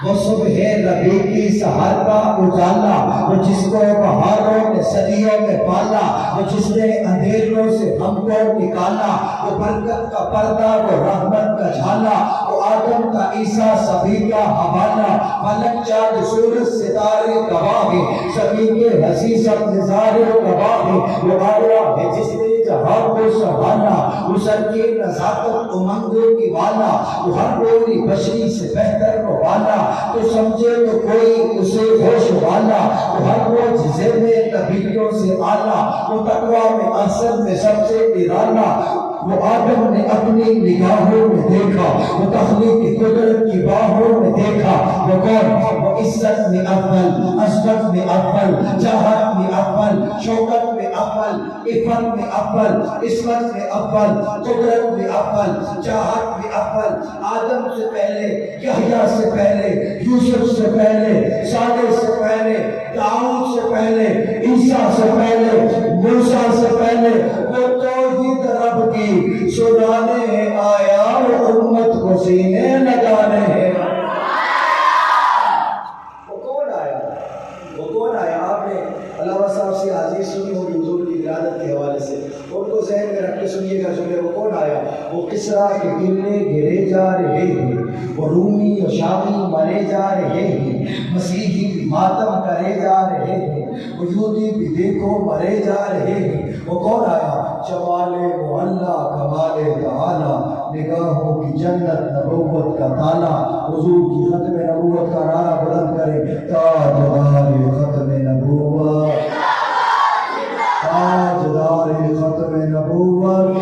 وہ صبح ربیع کی سحر کا اجالا، وہ جس کو بہاروں نے صدیوں میں پالا، وہ جس نے اندھیروں سے ہم کو نکالا، وہ برکت کا پردہ، وہ رحمت کا جھالا، وہ آدم کا عیسیٰ سبھی کا حوالہ، فلک چاند سورج ستارے گواہ ہیں، سبھی کے حسیثت نظارے گواہ ہیں، وہ آیا ہے جس نے جہاں کو سنبھالا، وہ سر کی نزاکت امنگوں کی والا، وہ ہر کوئی بشری سے بہتر کو والا، تو سمجھے تو کوئی اسے ہوش والا، وہ ہر معجزے میں نبیوں سے آلہ، وہ تقویٰ میں احسن میں سب سے نرالا، وہ آدم نے اپنی نگاہوں میں دیکھا، وہ تخلیق کی قدرت کی باہوں میں دیکھا، وہ کون؟ وہ عزت میں اول، عظمت میں اول، جاہت میں اول، شوکت میں اول، عفت میں اول، عصمت میں اول، قدرت میں اول، جاہت میں اول، آدم سے پہلے، یحییٰ سے پہلے، یوسف سے پہلے، صالح سے پہلے، داؤد سے پہلے، عیسیٰ سے پہلے، موسیٰ سے پہلے، وہ توحید رب کی سنانے آیا، وہ امت کو سینے لگانے ہیں۔ وہ کون آیا؟ وہ کون آیا؟ آپ نے علامہ صاحب سے حدیث سنی ہوگی حضور کی ولادت کے حوالے سے، ان کو ذہن میں رکھ کے سنیے گا۔ سنیے وہ کون آیا؟ وہ کسریٰ کے قلعے گرے جا رہے ہیں، وہ رومی و شامی مرے جا رہے ہیں، مسیحی بھی ماتم کرے جا رہے ہیں، وہ یہودی بھی دیکھو مرے جا رہے ہیں۔ وہ کون آیا؟ جمال معلیٰ کمال تعالی، نگاہوں کی جنت نبوت کا تالا، حضور کی ختم نبوت کا نعرہ بلند کرے، تاجدار ختم نبوت، تاجدار ختم نبوت۔